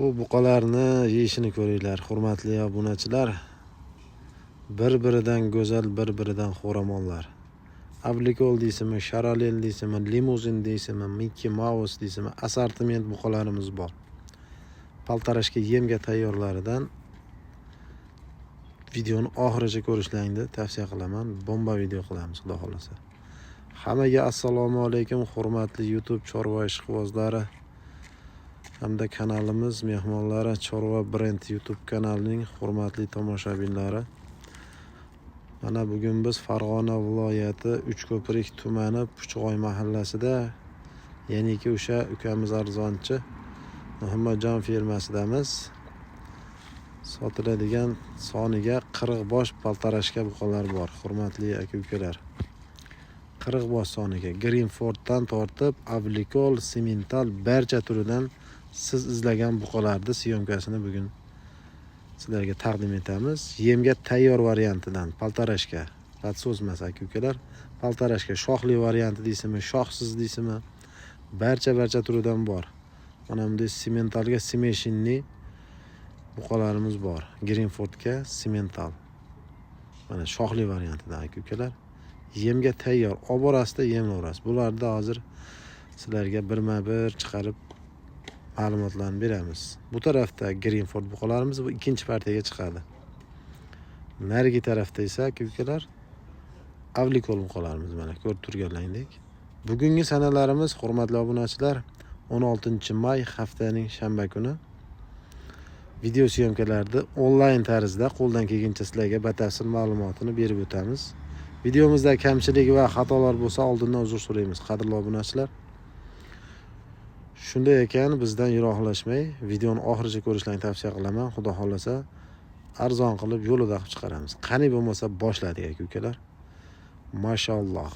Bu buqalarni yeyishini ko'ringlar, hurmatli obunachilar. Bir-biridan go'zal, bir-biridan xo'ramonlar. Avlikol deysizmi, Sharolel deysizmi, limuzin deysizmi, Mickey Mouse deysizmi, assortiment buqalarimiz bor. Paltarashga yemga tayyorlaridan videoni oxirigacha ko'rishlaringni tavsiya qilaman. Bomba video qilamiz, xudo xolasa. Hammaga assalomu alaykum, hurmatli YouTube chorva ishqibozlari hamda kanalimiz mehmonlari, Chorva Brand YouTube kanalining hurmatli tomoshabinlari. Mana bugun biz Farg'ona viloyati Uchko'prik tumani Puchg'oy mahallasida, ya'niki o'sha ukamiz arzonchi Muhammadjon fermasidamiz. Sotiladigan soniga 40 bosh paltarashka buqalar bor, hurmatli aka-ukalar. 40 bosh soniga Greenforddan tortib Avlikol, Simmental barcha turidan siz izlagan buqalarning syomkasini bugun sizlarga taqdim etamiz. Yemga tayyor variantidan paltarashka, podso'zmas aka-ukalar. Paltarashka shoxli varianti deysizmi, shoxsiz deysizmi, barcha turidan bor. Mana bunday Simmentalga smeshinli buqalarimiz bor. Greenfordga Simmental. Mana shoxli variantidan aka-ukalar. Yemga tayyor, oborasida yemlaverasiz. Bularda hozir sizlarga birma-bir chiqarib ma'lumotlarni beramiz. Bu tarafda Greenford buqalarimiz bu ikkinchi partiyaga chiqadi. Narigi tarafda esa aka-ukalar Avlikol buqalarimiz mana ko'rib turganlaringdek. Bugungi sanalarimiz, hurmatli obunachilar, 16-may haftaning shanba kuni. Video syomkalarni onlayn tarzda qo'ldan kelgancha sizlarga batafsil ma'lumotini berib o'tamiz. Videomizda kamchilik va xatolar bo'lsa oldindan uzr so'raymiz, qadrli obunachilar. Shunday ekan, bizdan yiroqlashmay, videoni oxirigacha ko'rishlarini tavsiya qilaman. Xudo xolasa arzon qilib yo'lida qilib chiqaramiz. Qani bo'lmasa boshladik aka-ukalar. Mashalloh.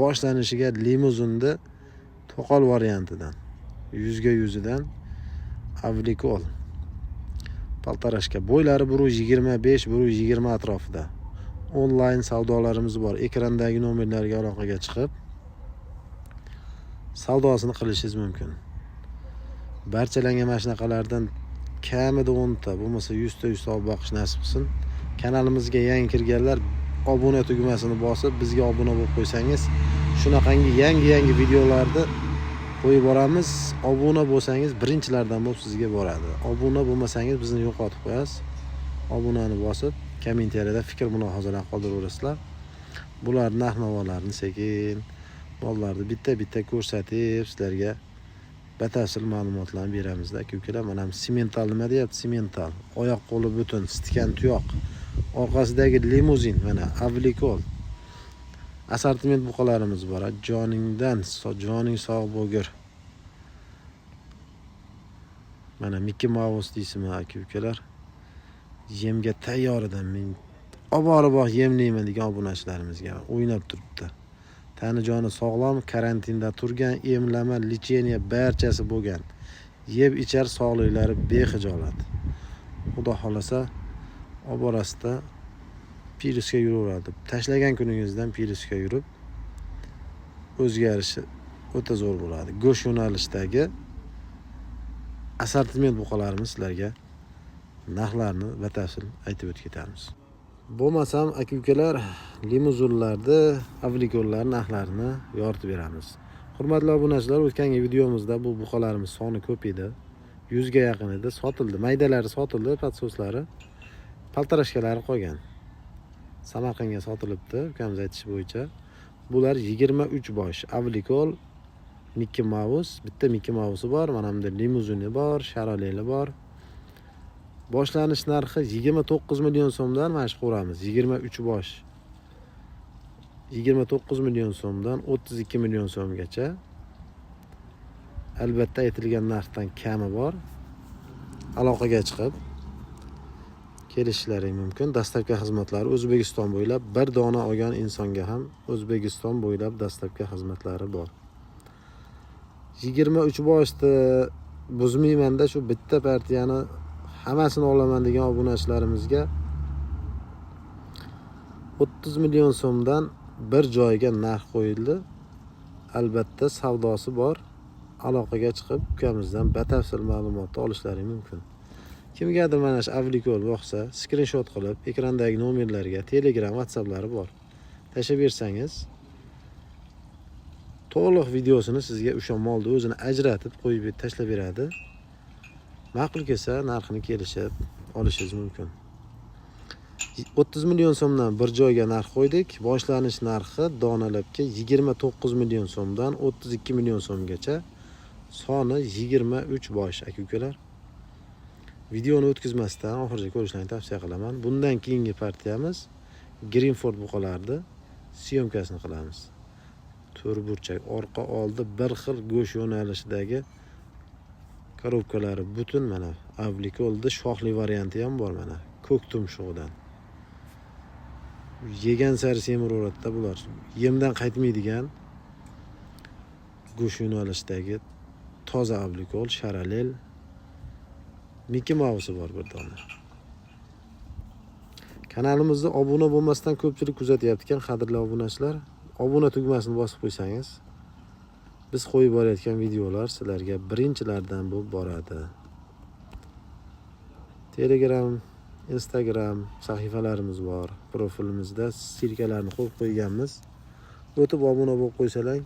Boshlanishiga limuzinni to'qol variantidan, yuzga yuzidan Avlikol. Paltarashka bo'ylari 125, 120 atrofida. Onlayn savdolarimiz bor. Ekrandagi nomerlarga aloqaga chiqib savdosini qilishingiz mumkin. Barchalarga mana shunaqalardan kamida 10 ta, bo'lmasa 100 ta olib boqish nasib qilsin. Kanalimizga yangi kirganlar obuna tugmasini bosib bizga obuna bo'lib qo'ysangiz, shunaqangi yangi videolarni qo'yib boramiz. Obuna bo'lsangiz birinchilardan bo'lib sizga boradi. Obuna bo'lmasangiz bizni yo'qotib qo'yasiz. Obunani bosib kommentariyada fikr mulohazalar qoldiraverasizlar. Bular narx-navolarni sekin mollarni bitta ko'rsatib sizlarga batafsil ma'lumotlarni beramiz aka-ukalar. Mana Simmental nima deyapti? Simmental. Oyoq qo'li butun, stikan tuyoq. Orqasidagi limuzin mana Avlikol. Assortiment buqalarimiz bor. Joning sog' bo'lgir. Mana Mickey Mouse deysizmi aka-ukalar? Yemga tayyoridan men oborib yemlayman degan obunachilarimizga o'ynab turibdi. Tani joni sog'lom, karantinda turgan, emlama, licheniya barchasi bo'lgan. Yeb ichar sog'liklari bexijolat. Xudo xolasa oborasida pirusga yuraveradi. Tashlagan kuningizdan pirusga yurib o'zgarishi o'ta zo'r bo'ladi. Go'sht yo'nalishdagi assortiment buqalarimiz sizlarga narxlarni batafsil aytib o'tib ketamiz. Bo'lmasam aka-ukalar limuzinlarda Avlikollar narxlarini yoritib beramiz. Hurmatli obunachilar, o'tgan videomizda bu buqalarimiz soni ko'p edi. 100 ga yaqin edi, sotildi. Maydalari sotildi, podso'slari. Paltarashkalari qolgan. Samarqandga sotilibdi, ukamiz aytishi bo'yicha. Bular 23 bosh Avlikol, Mickey Mouse, bitta Mickey Mouse bor, mana bunda limuzini bor, Sharoleli bor. Boshlanish narxi 29 million so'mdan mashq ko'ramiz. 23 bosh. 29 million so'mdan 32 million so'mgacha. Albatta aytilgan narxdan kami bor. Aloqaga chiqib kelishlaring mumkin. Dastlabki xizmatlari O'zbekiston bo'ylab, bir dona olgan insonga ham O'zbekiston bo'ylab dastlabki xizmatlari bor. 23 boshda buzmaymanda shu bitta partiyani hammasini olaman degan obunachilarimizga 30 million so'mdan bir joyga narx qo'yildi. Albatta savdosi bor. aloqaga chiqib ukamizdan batafsil ma'lumotni olishlari mumkin. Kimgadir mana shu avlikol yoqsa, skrinshot qilib ekrandagi nomerlarga Telegram, WhatsApplari bor. Tashlab bersangiz, to'liq videosini sizga o'sha molni o'zini ajratib qo'yib tashlab beradi. Ma'qul kelsa, narxini kelishib olishingiz mumkin. 30 million so'mdan bir joyga narx qo'ydik. Boshlanish narxi donalabga 29 million so'mdan 32 million so'mgacha. Soni 23 bosh aka-ukalar. Videoni o'tkazmasdan oxirigacha ko'rishlarini tavsiya qilaman. Bundan keyingi partiyamiz Greenford buqalarni syomkasini qilamiz. To'rt burchak, orqa oldi bir xil go'sht yo'nalishidagi korobkalari butun mana avlikolda shoxli varianti ham bor mana. Ko'k tumshug'idan. Yegan sari semiraveradida bular. Yemdan qaytmaydigan go'sht yo'nalishidagi toza avlikol, sharalel, Mickey Mouse bor bir dona. Kanalimizda obuna bo'lmasdan ko'pchilik kuzatyapti ekan, qadrli obunachilar. Obuna tugmasini bosib qo'ysangiz, biz qo'yib borayotgan videolar sizlarga birinchilardan bo'lib boradi. Telegram, Instagram sahifalarimiz bor. Profilimizda ssilkalarni qo'yib qo'yganmiz. O'tib obuna bo'lib qo'ysalar,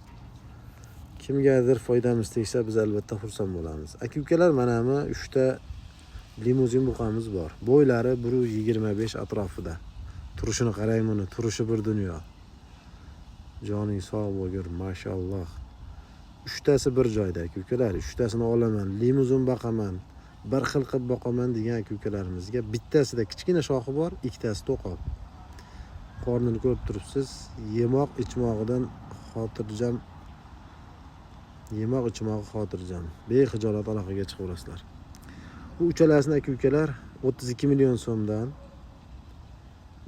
kimgadir foydamiz tegsa, biz albatta xursand bo'lamiz. Aka-ukalar, mana bu 3 ta limuzin buqamiz bor. Bo'ylari 1.25 atrofida. Turishini qarang buni, turishi bir dunyo. Joning sog' bo'lgur, mashalloh. 3 tasi bir joyda aka-ukalar. 3 tasini olaman, limuzin boqaman, bir xil qilib boqaman degan aka-ukalarimizga bittasida kichkina shoxi bor, ikkitasi to'qol. Qornini ko'rib turibsiz, yemoq ichmog'idan xotirjam. Yemoq ichmog'i xotirjam. Bexijolat aloqaga chiqaverasizlar. Bu uchalasini aka-ukalar 32 million so'mdan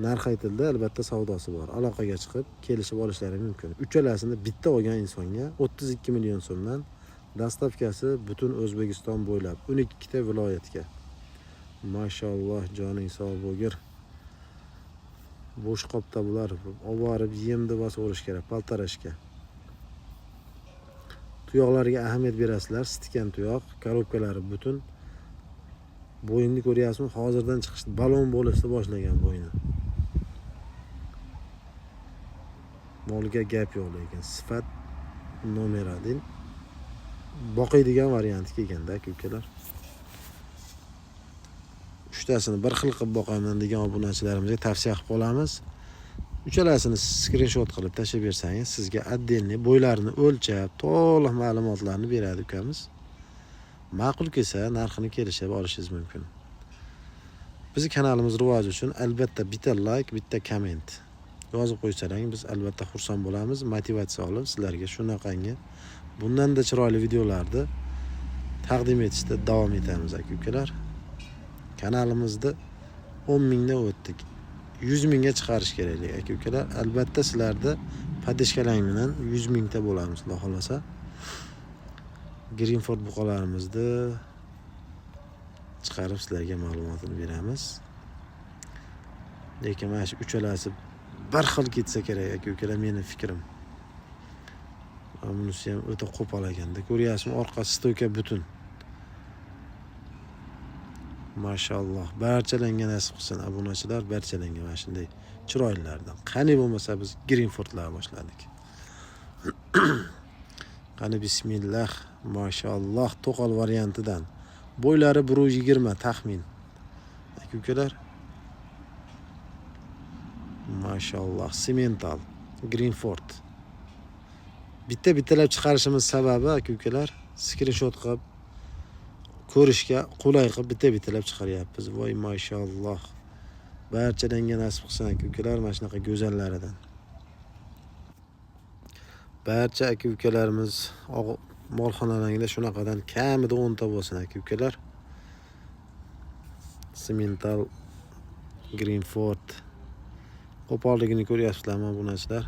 narx aytildi, albatta savdosi bor. Aloqaga chiqib kelishib olishlari mumkin. Uchalasini bitta olgan insonga 32 million so'mdan, dastavkasi butun O'zbekiston bo'ylab 12 ta viloyatga. Mashalloh, joning sog' bo'lgur. Bo'sh qopda bular olib borib yemni bosib olish kerak, paltarashga. Tuyoqlarga ahamiyat berasizlar, sitgan tuyoq, korobkalari butun. Bo'yinni ko'ryapsizmi? Hozirdan chiqishdi, balon bo'lishni boshlagan bo'yni. Molga gap yo'q lekin sifat nomeradin boqiydigan varianti kelganda aka-ukalar. 3 tasini bir xil qilib boqaman degan obunachilarimizga tavsiya qilib qolamiz. Uchalasini skrinshot qilib tashlab bersangiz, sizga отдельный bo'ylarini o'lchab, to'liq ma'lumotlarni beradi ukamiz. Ma'qul kelsa, narxini kelishib olishingiz mumkin. Bizning kanalimiz rivoji uchun albatta bitta like, bitta komment yozib qo'ysalaring, biz albatta xursand bo'lamiz. Motivatsiya olib sizlarga shunaqangi bundan-da chiroyli videolarni taqdim etishda davom etamiz aka-ukalar. Kanalimizda 10 mingdan o'tdik. 100 mingga chiqarish kerak aka-ukalar. Albatta sizlarda padishkalang bilan 100 mingta bo'lamiz, Xudo xolasa. Greenford buqalarimizni chiqarib sizlarga ma'lumotini beramiz. Lekin mana shu uchalasi bir xil ketsa kerak aka-ukalar, meni fikrim. Bunisi ham o'ta qo'pol ekanda. Ko'ryapsizmi, orqasi stoyka butun. Mashalloh, barchalarga nasib qilsin obunachilar, barchalarga mana shunday chiroylilardan. Qani bo'lmasa biz Greenfordlar boshladik. Qani bismillah, mashalloh, to'qol variantidan. Bo'ylari 1.20 taxmin. Aka-ukalar. Mashalloh, Simmental, Greenford. Bitta-bittalab chiqarishimiz sababi aka-ukalar, skrinshot qilib ko'rishga qulay qilib bitta-bittalab chiqaryapmiz. Voy mashalloh. Barchalarga nasib qilsin aka-ukalar, mana shunaqa go'zallaridan. Barcha aka-ukalarimiz molxonalaringda shunaqadan kamida 10 ta bo'lsin aka-ukalar. Simmental, Greenford. Qo'polligini ko'ryapsizlarmi obunachilar?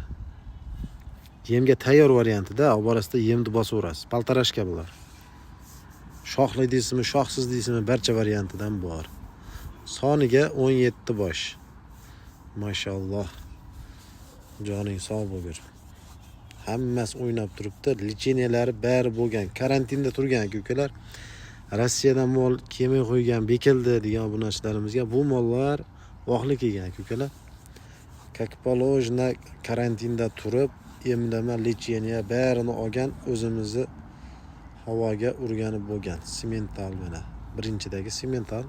Yemga tayyor variantida, oborasida yemni bosaverasiz. Paltarashka bular. Shoxli deysizmi, shoxsiz deysizmi, barcha variantidan bor. Soniga 17 bosh. Mashalloh. Joning sog' bo'lgur. hammasi o'ynab turibdi. Licheniyalari bari bo'lgan. Karantinda turgan aka-ukalar. Rossiyadan mol kelmay qo'ygan, bekildi degan obunachilarimizga bu mollar vohli kelgan aka-ukalar. Как положено karantinda turib, emlama licheniya barini olgan, o'zimizni havoga urgani bo'lgan. Semental mana. Birinchidagi semental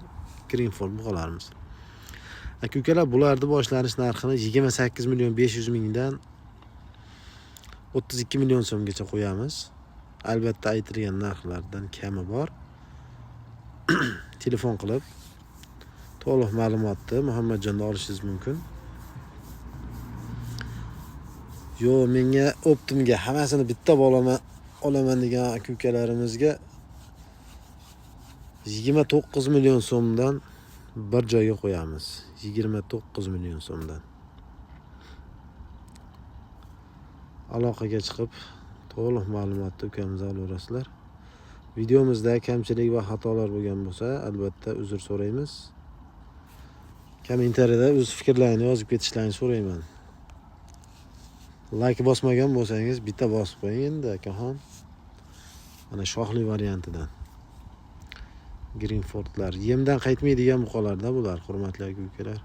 Greenford buqalarimiz. Aka-ukalar, bularni boshlanish narxini 28 million 500 mingdan 32 million so'mgacha qo'yamiz. Albatta aytilgan narxlardan kami bor. Telefon qilib to'liq ma'lumotni Muhammadjondan olishingiz mumkin. Yo, menga Optimga hammasini bitta olaman degan aka-ukalarimizga 29 million so'mdan bir joyga qo'yamiz. 29 million so'mdan. Aloqaga chiqib to'liq ma'lumotni ukamizdan olaverasizlar. Videomizda kamchilik va xatolar bo'lgan bo'lsa, albatta uzr so'raymiz. Kommentariyada o'z fikrlaringizni yozib ketishlarini so'rayman. Like bosmagan bo'lsangiz bitta bosib qo'ying endi akaxon. Mana shoxli variantidan. Greenfordlar yemdan qaytmaydigan buqalarda bular, hurmatli aka-ukalar.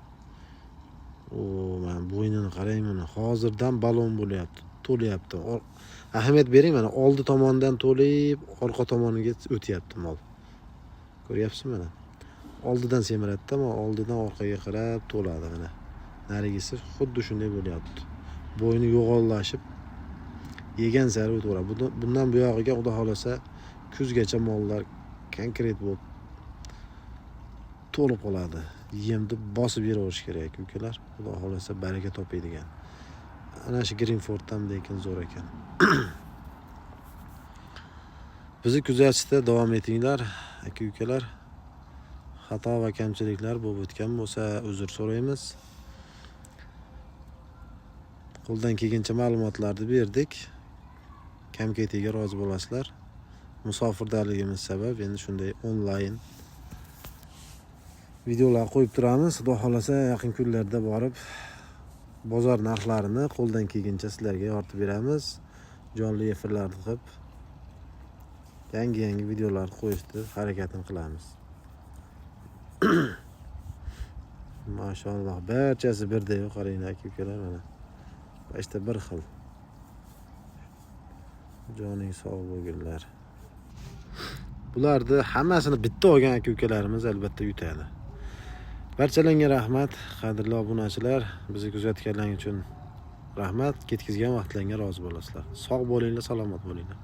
Mana bo'ynini qarang, mana hozirdan balon bo'lyapti, to'layapti. Ahamiyat bering, mana oldi tomondan to'lib, orqa tomoniga o'tyapti mol. Ko'ryapsizmi mana? Oldidan semiradida, ammo oldidan orqaga qarab to'ladi mana. Narigisi xuddi shunday bo'lyapti. Bo'yni yo'g'onlashib, yegan sari o'taveradi. Bundan bu yog'iga xudo xolasa kuzgacha mollar konkret bo'lib to'lib qoladi. Yemni bosib beraverish kerak aka-ukalar. Xudo xolasa baraka topadigan. Ana shu Greenforddan lekin zo'r ekan. Bizni kuzatishda davom etinglar aka-ukalar. Xato va kamchiliklar bo'lib o'tgan bo'lsa uzr so'raymiz. Qo'ldan kelgancha ma'lumotlarni berdik. Kamketiga rozi bo'lasizlar. Musofirdaligimiz sabab endi shunday onlayn videolar qo'yib turamiz. Xudo xolasa yaqin kunlarda borib bozor narxlarini qo'ldan kelgancha sizlarga yoritib beramiz. Jonli efirlarni qilib yangi videolar qo'yishni harakatini qilamiz. Maşallah, barchasi birday qaranglar aka-ukalar mana. İşte bir xil. Joning sog' bo'lginlar. Bularni hammasini bitta olgan aka-ukalarimiz albatta yutadi. Barchalarga rahmat, qadrli obunachilar. Bizni kuzatganlar uchun rahmat. Ketkizgan vaqtlaringizga rozi bo'lasizlar. Sog' bo'linglar, salomat bo'linglar.